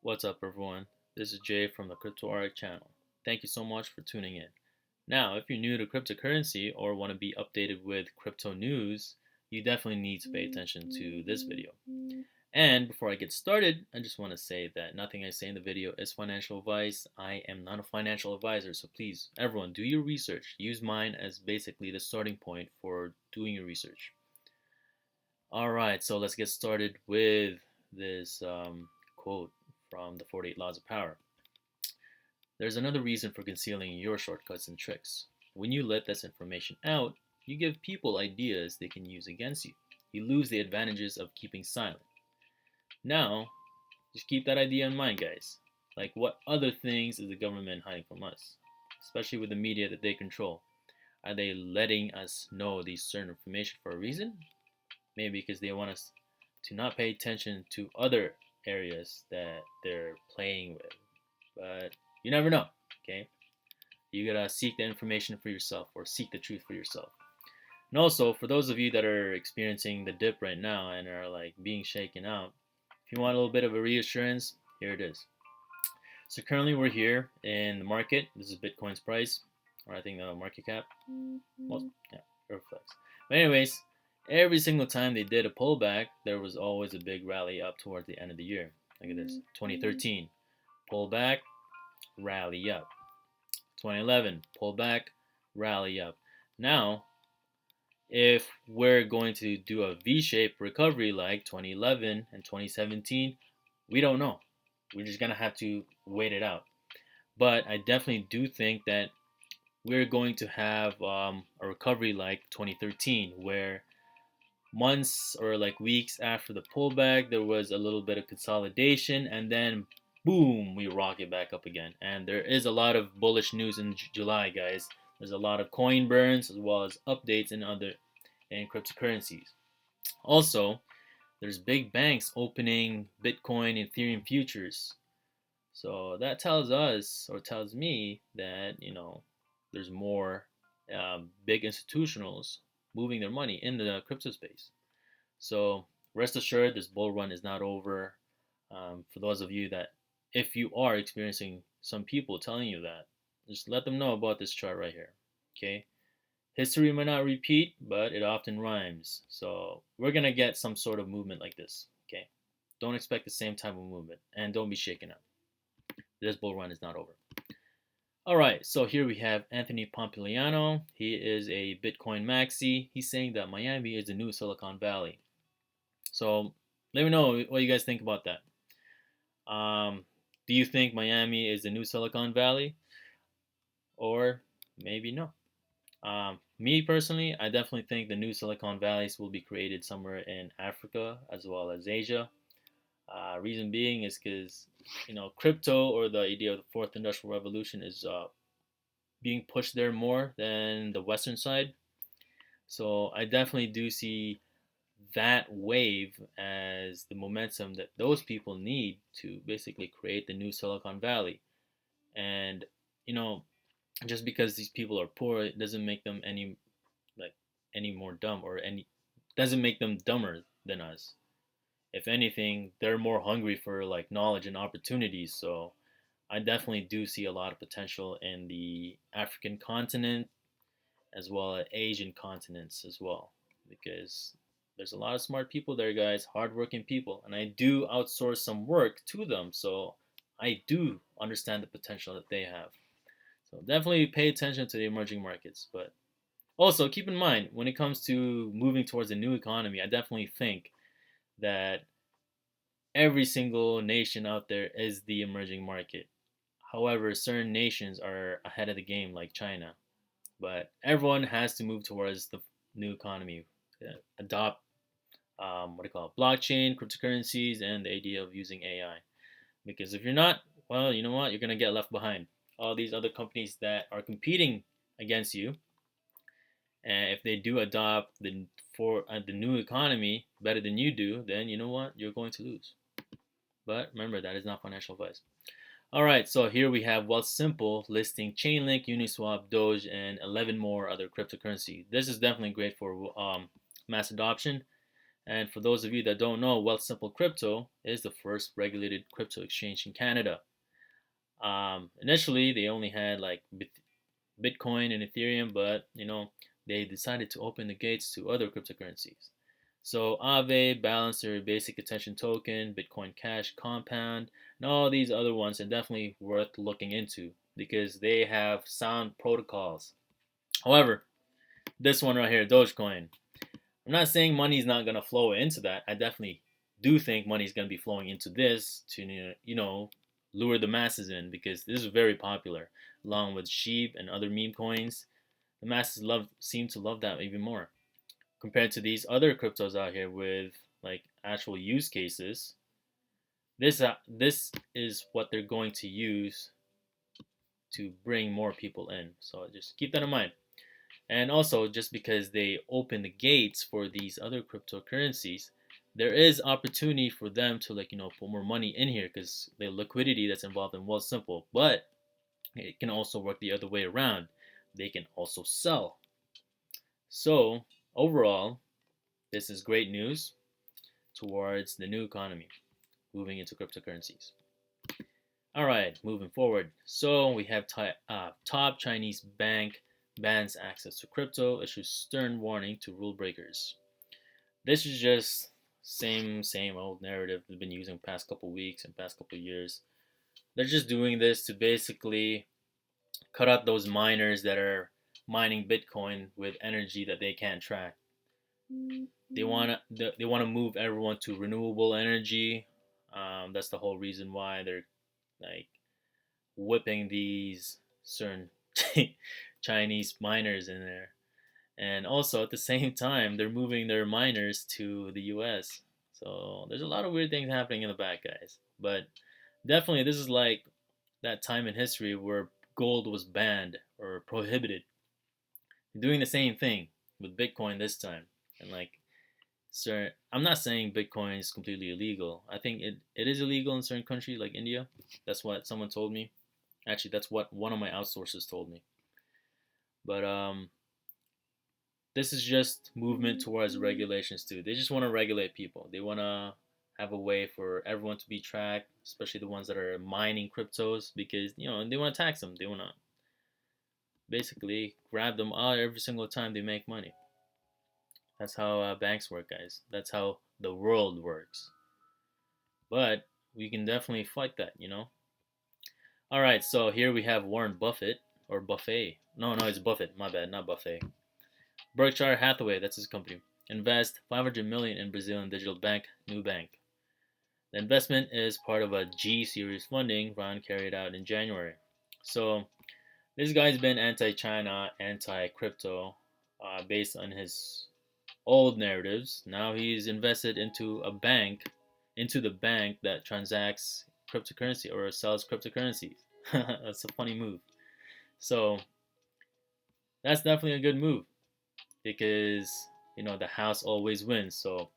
What's up, everyone? This is Jay from the Crypto channel. Thank you so much for tuning in. Now, if you're new to cryptocurrency or want to be updated with crypto news, you definitely need to pay attention to this video. And before I get started, I just want to say that nothing I say in the video is financial advice. I am not a financial advisor, so please, everyone, do your research. Use mine as basically the starting point for doing your research. Alright, so let's get started with this quote from the 48 Laws of Power. There's another reason for concealing your shortcuts and tricks. When you let this information out, you give people ideas they can use against you. You lose the advantages of keeping silent. Now, just keep that idea in mind, guys. Like, what other things is the government hiding from us? Especially with the media that they control. Are they letting us know these certain information for a reason? Maybe because they want us to not pay attention to other areas that they're playing with. But you never know, okay? You gotta seek the information for yourself or seek the truth for yourself. And also, for those of you that are experiencing the dip right now and are like being shaken out, if you want a little bit of a reassurance, here it is. So currently we're here in the market. This is Bitcoin's price, or I think the market cap. Well, yeah, it reflects. But anyways, every single time they did a pullback, there was always a big rally up towards the end of the year. Look at this. 2013, pullback, rally up. 2011, pullback, rally up. Now, if we're going to do a V-shaped recovery like 2011 and 2017, we don't know. We're just going to have to wait it out. But I definitely do think that we're going to have a recovery like 2013, where months or like weeks after the pullback, there was a little bit of consolidation, and then boom, we rocket back up again. And there is a lot of bullish news in July, guys. There's a lot of coin burns as well as updates in cryptocurrencies. Also, there's big banks opening Bitcoin and Ethereum futures. So that tells us, or tells me, that there's more big institutionals moving their money in the crypto space. So rest assured, this bull run is not over. For those of you that, if you are experiencing some people telling you that, just let them know about this chart right here. Okay, history might not repeat, but it often rhymes. So we're gonna get some sort of movement like this. Okay, don't expect the same type of movement, and don't be shaken up. This bull run is not over. All right, so here we have Anthony Pompliano. He is a Bitcoin maxi. He's saying that Miami is the new Silicon Valley. So let me know what you guys think about that. Do you think Miami is the new Silicon Valley? Or maybe no. Me personally, I definitely think the new Silicon Valleys will be created somewhere in Africa as well as Asia. Reason being is because crypto, or the idea of the fourth industrial revolution, is being pushed there more than the Western side. So I definitely do see that wave as the momentum that those people need to basically create the new Silicon Valley. And just because these people are poor, it doesn't make them any more dumb, or any doesn't make them dumber than us. If anything, they're more hungry for like knowledge and opportunities. So I definitely do see a lot of potential in the African continent as well as Asian continents as well, because there's a lot of smart people there, guys, hardworking people, and I do outsource some work to them, so I do understand the potential that they have. So definitely pay attention to the emerging markets, but also keep in mind when it comes to moving towards a new economy, I definitely think that every single nation out there is the emerging market. However, certain nations are ahead of the game, like China. But everyone has to move towards the new economy, adopt what do you call it, blockchain, cryptocurrencies, and the idea of using AI. Because if you're not, well, you know what, you're gonna get left behind. All these other companies that are competing against you, and if they do adopt the new economy better than you do, then you know what, you're going to lose. But remember, that is not financial advice. All right, so here we have Wealthsimple listing Chainlink, Uniswap, Doge, and 11 more other cryptocurrencies. This is definitely great for mass adoption, And for those of you that don't know, Wealthsimple Crypto is the first regulated crypto exchange in Canada. Initially, they only had like Bitcoin and Ethereum, but they decided to open the gates to other cryptocurrencies. So Aave, Balancer, Basic Attention Token, Bitcoin Cash, Compound, and all these other ones are definitely worth looking into because they have sound protocols. However, this one right here, Dogecoin, I'm not saying money's not gonna flow into that. I definitely do think money's gonna be flowing into this to lure the masses in because this is very popular, along with sheep and other meme coins. The masses seem to love that even more compared to these other cryptos out here with like actual use cases. This is what they're going to use to bring more people in. So just keep that in mind. And also, just because they open the gates for these other cryptocurrencies, there is opportunity for them to put more money in here because the liquidity that's involved in Wealthsimple. But it can also work the other way around. They can also sell. So overall, this is great news towards the new economy moving into cryptocurrencies. All right, moving forward. So we have top Chinese bank bans access to crypto, issues stern warning to rule breakers. This is just same old narrative we've been using past couple weeks and past couple years. They're just doing this to basically cut out those miners that are mining Bitcoin with energy that they can't track. They wanna move everyone to renewable energy. That's the whole reason why they're like whipping these certain Chinese miners in there. And also at the same time, they're moving their miners to the US. So there's a lot of weird things happening in the back, guys. But definitely, this is like that time in history where gold was banned or prohibited. They're doing the same thing with Bitcoin this time. And sir, I'm not saying Bitcoin is completely illegal. I think it is illegal in certain countries like India. That's what someone told me. Actually, that's what one of my outsourcers told me. But this is just movement towards regulations too. They just want to regulate people. They want to have a way for everyone to be tracked, especially the ones that are mining cryptos, because they want to tax them. They want to basically grab them out every single time they make money. That's how banks work, guys. That's how the world works. But we can definitely fight that. All right, so here we have Warren Buffett or Buffet. No, it's Buffett. My bad, not Buffet. Berkshire Hathaway, that's his company, invest 500 million in Brazilian digital bank Nubank. The investment is part of a G series funding round carried out in January. So this guy's been anti-China, anti-crypto, based on his old narratives. Now he's invested into the bank that transacts cryptocurrency or sells cryptocurrencies. That's a funny move. So that's definitely a good move because the house always wins. So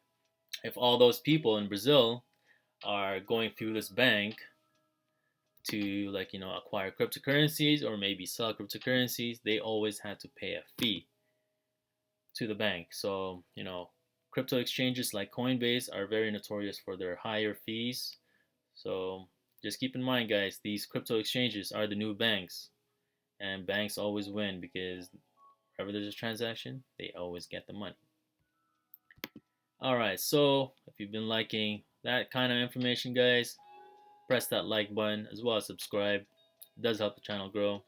if all those people in Brazil are going through this bank to acquire cryptocurrencies or maybe sell cryptocurrencies, they always had to pay a fee to the bank. So crypto exchanges like Coinbase are very notorious for their higher fees. So just keep in mind, guys, these crypto exchanges are the new banks, and banks always win because wherever there's a transaction, they always get the money. Alright, so if you've been liking that kind of information, guys, press that like button as well as subscribe. It does help the channel grow.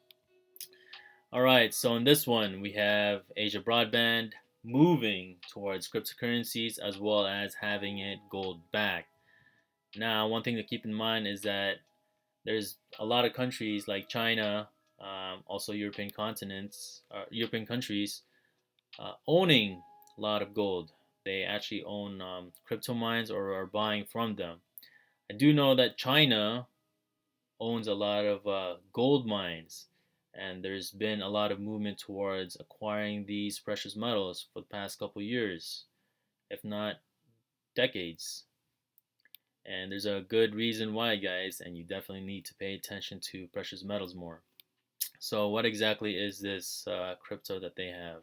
Alright, so in this one, we have Asia Broadband moving towards cryptocurrencies as well as having it gold backed. Now, one thing to keep in mind is that there's a lot of countries like China, also European countries, owning a lot of gold. They actually own crypto mines or are buying from them. I do know that China owns a lot of gold mines, and there's been a lot of movement towards acquiring these precious metals for the past couple years, if not decades. And there's a good reason why, guys, and you definitely need to pay attention to precious metals more. So what exactly is this crypto that they have?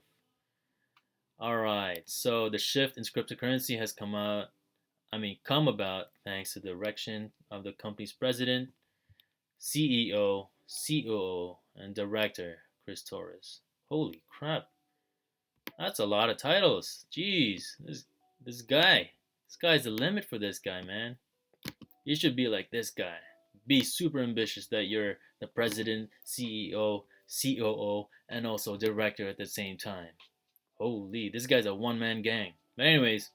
All right. So the shift in cryptocurrency has come about thanks to the direction of the company's president, CEO, COO, and director, Chris Torres. Holy crap. That's a lot of titles. Jeez. This guy. This guy's the limit for this guy, man. You should be like this guy. Be super ambitious that you're the president, CEO, COO, and also director at the same time. Holy, this guy's a one-man gang. But anyways,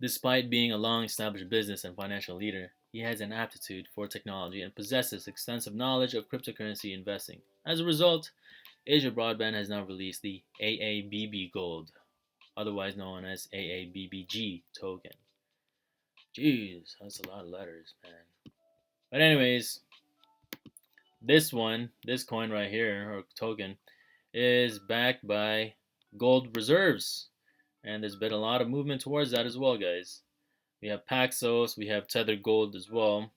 despite being a long-established business and financial leader, he has an aptitude for technology and possesses extensive knowledge of cryptocurrency investing. As a result, Asia Broadband has now released the AABB Gold, otherwise known as AABBG token. Jeez, that's a lot of letters, man. But anyways, this coin right here, or token, is backed by gold reserves. And there's been a lot of movement towards that as well, guys. We have Paxos, we have Tether Gold as well,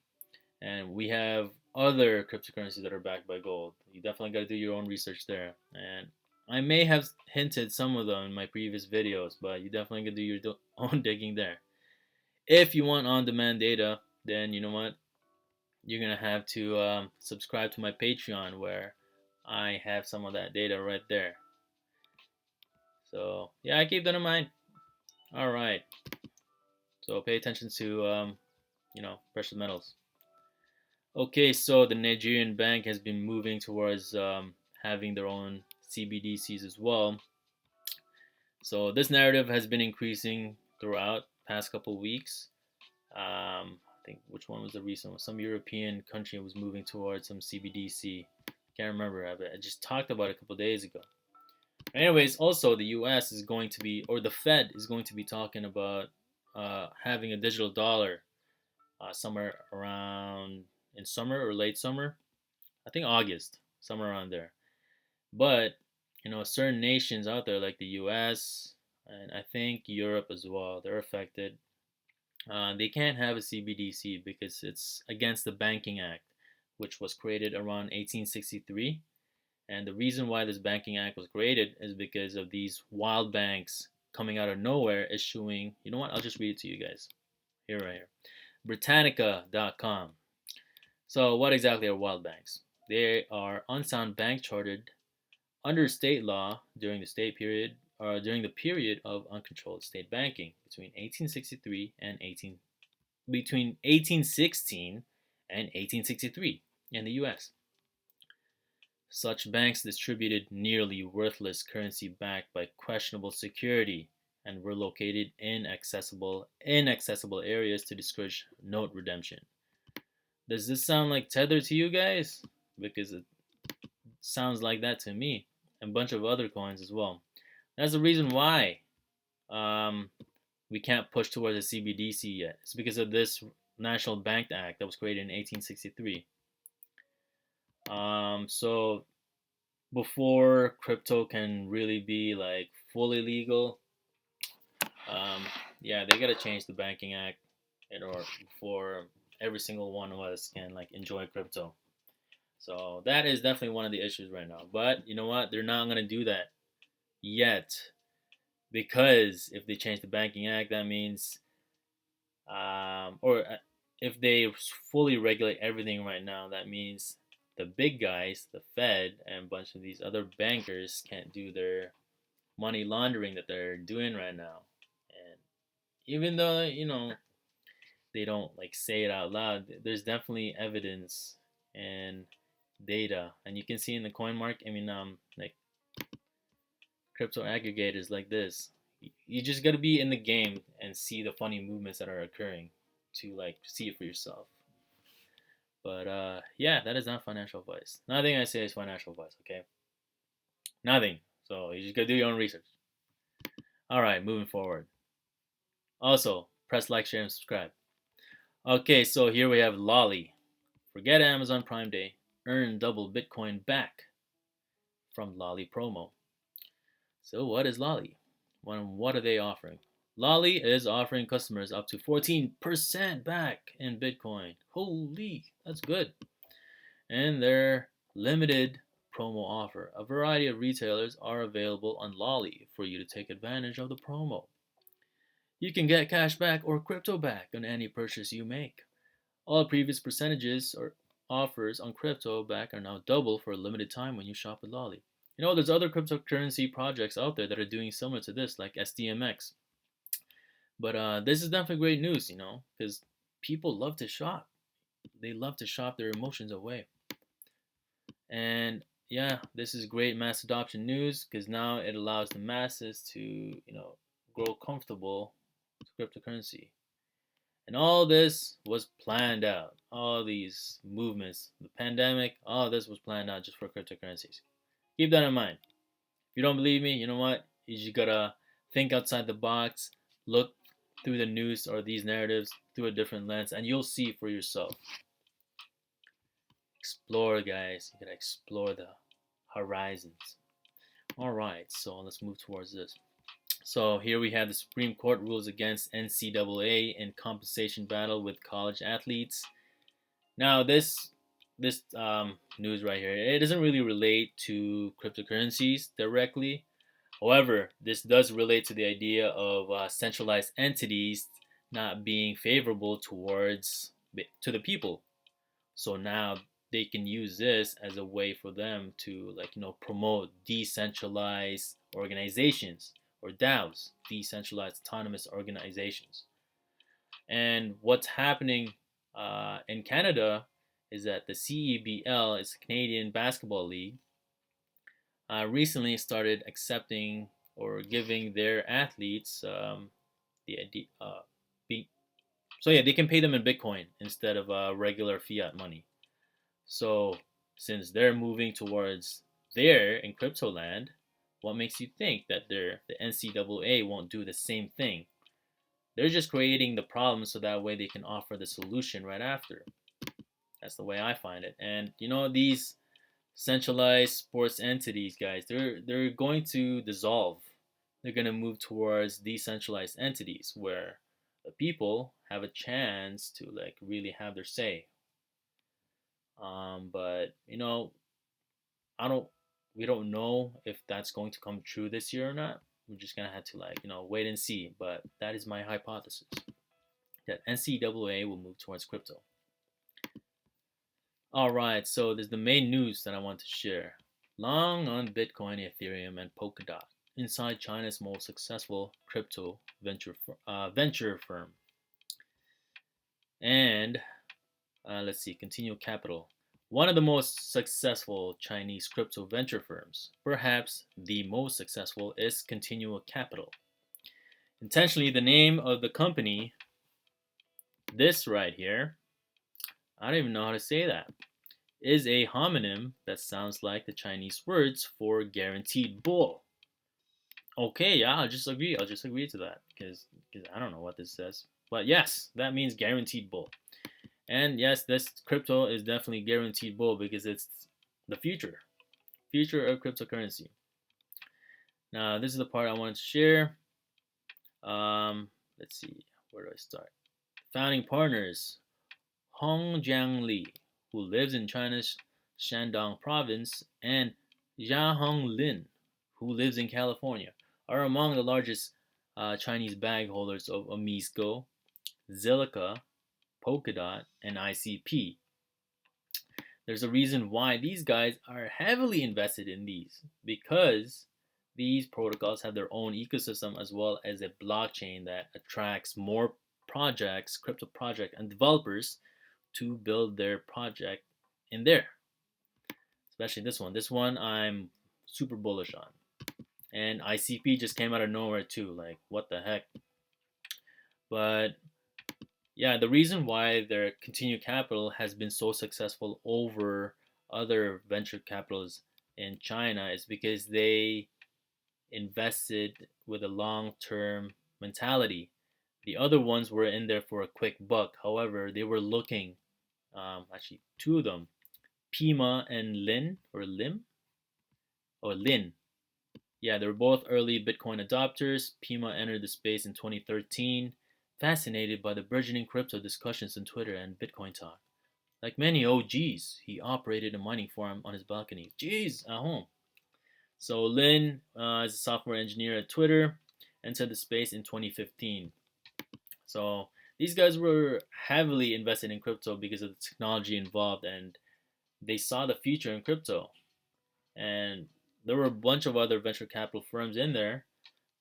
and we have other cryptocurrencies that are backed by gold. You definitely got to do your own research there. And I may have hinted some of them in my previous videos, but you definitely got to do your own digging there. If you want on-demand data, then you know what? You're going to have to subscribe to my Patreon where I have some of that data right there. So, yeah, I keep that in mind. All right. So pay attention to, precious metals. Okay, so the Nigerian bank has been moving towards having their own CBDCs as well. So this narrative has been increasing throughout past couple weeks. I think which one was the recent one? Some European country was moving towards some CBDC. Can't remember. I just talked about it a couple days ago. Anyways, also the U.S. is going to be, or the Fed is going to be talking about having a digital dollar somewhere around in summer or late summer. I think August, somewhere around there. But certain nations out there like the U.S. and I think Europe as well, they're affected. They can't have a CBDC because it's against the Banking Act, which was created around 1863. And the reason why this Banking Act was created is because of these wild banks coming out of nowhere issuing. You know what? I'll just read it to you guys. Here, right here. Britannica.com. So, what exactly are wild banks? They are unsound bank chartered under state law during the period of uncontrolled state banking between 1816 and 1863 in the U.S. Such banks distributed nearly worthless currency backed by questionable security and were located in inaccessible areas to discourage note redemption. Does this sound like Tether to you guys? Because it sounds like that to me. And a bunch of other coins as well. That's the reason why we can't push towards a CBDC yet. It's because of this National Bank Act that was created in 1863. So before crypto can really be like fully legal, they gotta change the Banking Act in order before every single one of us can like enjoy crypto. So that is definitely one of the issues right now. But you know what? They're not gonna do that yet because if they change the Banking Act, that means, if they fully regulate everything right now, that means the big guys, the Fed, and a bunch of these other bankers can't do their money laundering that they're doing right now. And even though they don't like say it out loud, there's definitely evidence and data, and you can see in the coin market. Like crypto aggregators like this. You just gotta be in the game and see the funny movements that are occurring to like see it for yourself. But that is not financial advice. Nothing I say is financial advice, okay? Nothing. So you just gotta do your own research. All right, moving forward. Also, press like, share, and subscribe. Okay, so here we have Loli. Forget Amazon Prime Day. Earn double Bitcoin back from Loli Promo. So what is Loli? What are they offering? Loli is offering customers up to 14% back in Bitcoin. Holy, that's good. And their limited promo offer. A variety of retailers are available on Loli for you to take advantage of the promo. You can get cash back or crypto back on any purchase you make. All previous percentages or offers on crypto back are now double for a limited time when you shop with Loli. There's other cryptocurrency projects out there that are doing similar to this, like SDMX. But this is definitely great news, because people love to shop. They love to shop their emotions away. And yeah, this is great mass adoption news because now it allows the masses to, grow comfortable with cryptocurrency. And all this was planned out. All these movements, the pandemic, all this was planned out just for cryptocurrencies. Keep that in mind. If you don't believe me, you know what? You just gotta think outside the box, look through the news or these narratives through a different lens, and you'll see for yourself. Explore, guys. You gotta explore the horizons. Alright, so let's move towards this. So here we have the Supreme Court rules against NCAA in compensation battle with college athletes. Now this news right here, it doesn't really relate to cryptocurrencies directly. However, this does relate to the idea of centralized entities not being favorable to the people. So now they can use this as a way for them to promote decentralized organizations or DAOs, decentralized autonomous organizations. And what's happening in Canada is that the CEBL, is the Canadian Basketball League, recently started accepting or giving their athletes the idea. They can pay them in Bitcoin instead of regular fiat money. So since they're moving towards there in crypto land, what makes you think that the NCAA won't do the same thing? They're just creating the problem so that way they can offer the solution right after. That's the way I find it. And these centralized sports entities, guys, they're going to dissolve. They're going to move towards decentralized entities where the people have a chance to really have their say. But we don't know if that's going to come true this year or not. We're just gonna have to wait and see. But that is my hypothesis that NCAA will move towards crypto. All right, so there's the main news that I want to share. Long on Bitcoin, Ethereum, and Polkadot inside China's most successful crypto venture firm. And let's see, Continual Capital, one of the most successful Chinese crypto venture firms, perhaps the most successful, is Continual Capital. Intentionally, the name of the company, this right here, I don't even know how to say that, is a homonym that sounds like the Chinese words for guaranteed bull. Okay, yeah, I'll just agree to that because I don't know what this says. But yes, that means guaranteed bull. And yes, this crypto is definitely guaranteed bull because it's the future of cryptocurrency. Now, this is the part I wanted to share. Let's see, where do I start? Founding partners, Hongjiang Li, who lives in China's Shandong province, and Jiahong Lin, who lives in California, are among the largest Chinese bag holders of Amisco, Zilliqa, Polkadot, and ICP. There's a reason why these guys are heavily invested in these, because these protocols have their own ecosystem as well as a blockchain that attracts more projects, crypto project, and developers to build their project in there. Especially this one. This one I'm super bullish on. And ICP just came out of nowhere too. Like, what the heck? But yeah, the reason why their Continued Capital has been so successful over other venture capitals in China is because they invested with a long-term mentality. The other ones were in there for a quick buck. However, they were looking, actually two of them, Pima and Lin, or Lim? Oh, Lin. Yeah, they were both early Bitcoin adopters. Pima entered the space in 2013, fascinated by the burgeoning crypto discussions on Twitter and Bitcoin talk. Like many OGs, he operated a mining farm on his balcony. Jeez, at home. So Lin is a software engineer at Twitter, entered the space in 2015. So these guys were heavily invested in crypto because of the technology involved, and they saw the future in crypto. And there were a bunch of other venture capital firms in there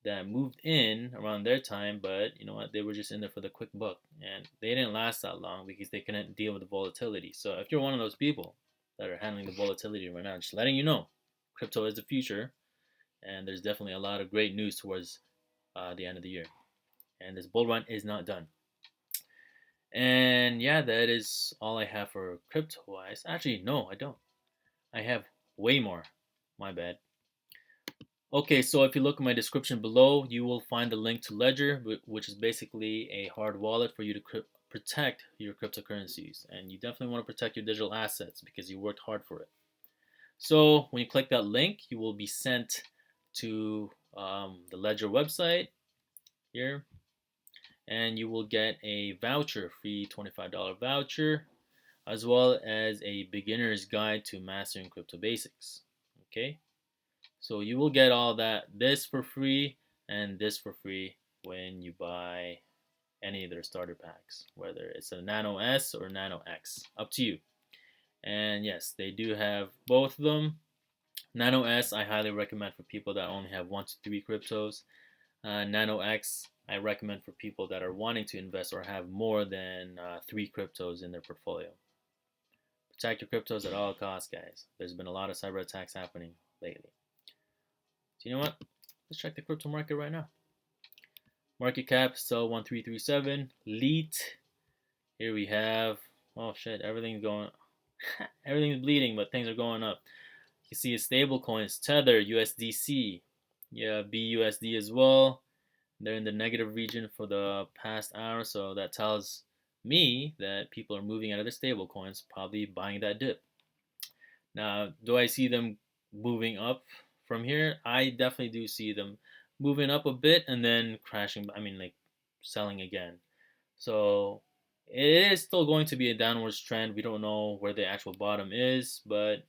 that moved in around their time, but you know what? They were just in there for the quick buck, and they didn't last that long because they couldn't deal with the volatility. So if you're one of those people that are handling the volatility right now, just letting you know, crypto is the future, and there's definitely a lot of great news towards the end of the year. And this bull run is not done. And yeah, that is all I have for crypto wise. Actually, no, I don't. I have way more. My bad. Okay, so if you look at my description below, you will find the link to Ledger, which is basically a hard wallet for you to protect your cryptocurrencies. And you definitely want to protect your digital assets because you worked hard for it. So when you click that link, you will be sent to the Ledger website here, and you will get a voucher, free $25 voucher, as well as a beginner's guide to mastering crypto basics. Okay, so you will get all that, this for free and this for free when you buy any of their starter packs, whether it's a Nano S or Nano X, up to you. And yes, they do have both of them. Nano S I highly recommend for people that only have 1 to 3 cryptos. Nano X I recommend for people that are wanting to invest or have more than 3 cryptos in their portfolio. Protect your cryptos at all costs, guys. There's been a lot of cyber attacks happening lately. So you know what? Let's check the crypto market right now. Market cap still 1337. Leet. Here we have. Oh shit! Everything's going. Everything's bleeding, but things are going up. You see stable coins, Tether, USDC, yeah, BUSD as well. They're in the negative region for the past hour, so that tells me that people are moving out of the stable coins, probably buying that dip. Now, do I see them moving up from here? I definitely do see them moving up a bit and then crashing. I mean, like selling again. So it is still going to be a downwards trend. We don't know where the actual bottom is, but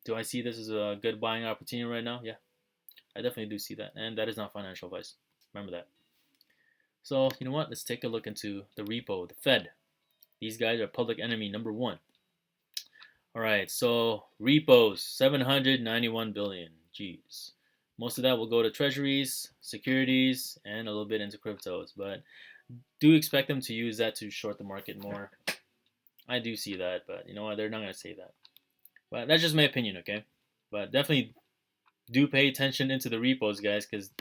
do I see this as a good buying opportunity right now? Yeah, I definitely do see that. And that is not financial advice. Remember that. So, you know what? Let's take a look into the repo, the Fed. These guys are public enemy number 1. All right, so repos, 791 billion. Jeez. Most of that will go to treasuries, securities, and a little bit into cryptos. But do expect them to use that to short the market more. I do see that, but you know what? They're not going to say that. But that's just my opinion, okay? But definitely do pay attention into the repos, guys, because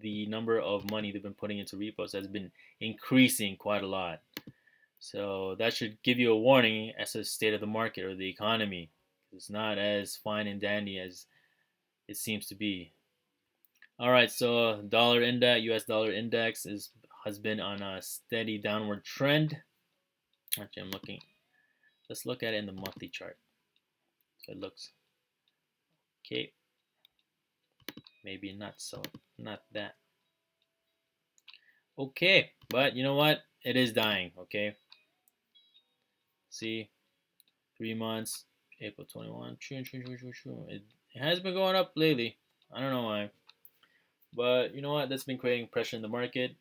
the number of money they've been putting into repos has been increasing quite a lot. So that should give you a warning as to the state of the market or the economy. It's not as fine and dandy as it seems to be. All right, so dollar index, U.S. dollar index has been on a steady downward trend. Actually, I'm looking. Let's look at it in the monthly chart. So it looks okay. Maybe not so, not that. Okay, but you know what? It is dying. Okay. See, 3 months, April 21. It has been going up lately. I don't know why. But you know what? That's been creating pressure in the market.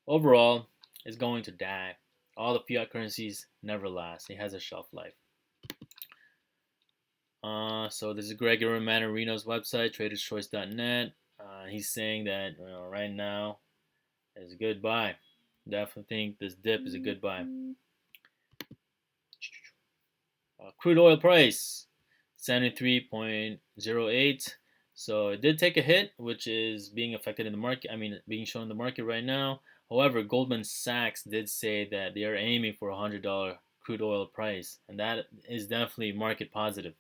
Overall, it's going to die. All the fiat currencies never last. It has a shelf life. So this is Gregory Mannarino's website, traderschoice.net. He's saying that right now is a good buy. Definitely think this dip is a good buy. Crude oil price 73.08. So it did take a hit, which is being affected in the market. I mean, being shown in the market right now. However, Goldman Sachs did say that they are aiming for a $100 crude oil price, and that is definitely market positive.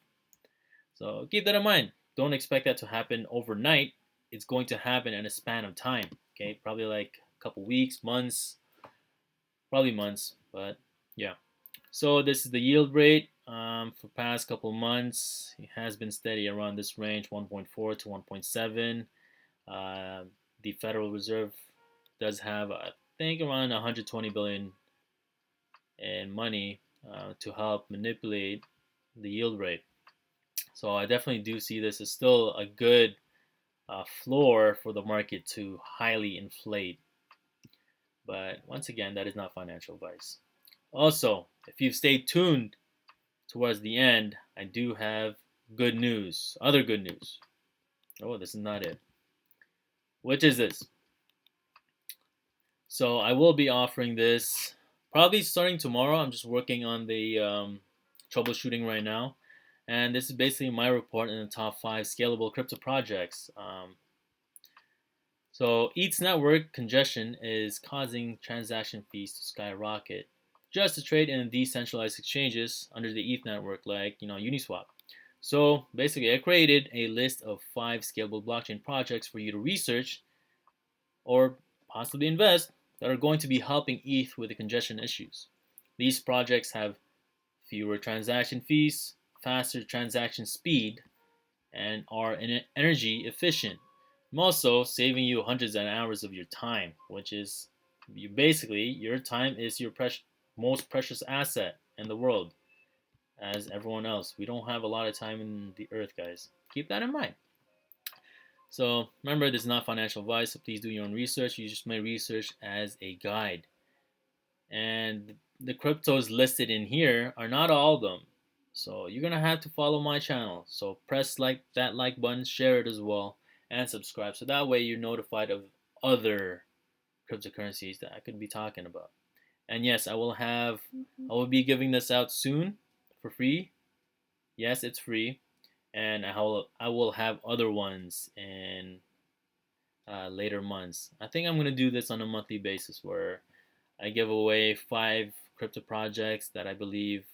So keep that in mind. Don't expect that to happen overnight. It's going to happen in a span of time. Okay, probably like a couple weeks, months, probably months, but yeah. So this is the yield rate for past couple months. It has been steady around this range, 1.4 to 1.7. The Federal Reserve does have, I think, around 120 billion in money to help manipulate the yield rate. So I definitely do see this as still a good floor for the market to highly inflate. But once again, that is not financial advice. Also, if you've stayed tuned towards the end, I do have good news. Other good news. Oh, this is not it. Which is this? So I will be offering this probably starting tomorrow. I'm just working on the troubleshooting right now. And this is basically my report in the top 5 scalable crypto projects. So ETH's network congestion is causing transaction fees to skyrocket just to trade in decentralized exchanges under the ETH network like Uniswap. So basically I created a list of 5 scalable blockchain projects for you to research or possibly invest that are going to be helping ETH with the congestion issues. These projects have fewer transaction fees, faster transaction speed, and are energy efficient. I'm also saving you hundreds of hours of your time, which is your time is your most precious asset in the world, as everyone else. We don't have a lot of time in the earth, guys. Keep that in mind. So remember, this is not financial advice, so please do your own research. Use my research as a guide. And the cryptos listed in here are not all of them. So you're gonna have to follow my channel. So press that like button, share it as well, and subscribe. So that way you're notified of other cryptocurrencies that I could be talking about. And yes, I will be giving this out soon for free. Yes, it's free, and I will have other ones in later months. I think I'm gonna do this on a monthly basis where I give away 5 crypto projects that I believe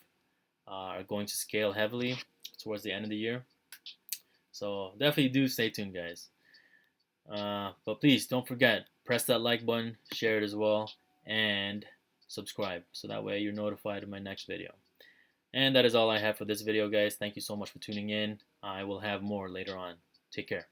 are going to scale heavily towards the end of the year. So definitely do stay tuned, guys. But please don't forget, press that like button, share it as well, and subscribe so that way you're notified of my next video. And that is all I have for this video, guys. Thank you so much for tuning in. I will have more later on. Take care.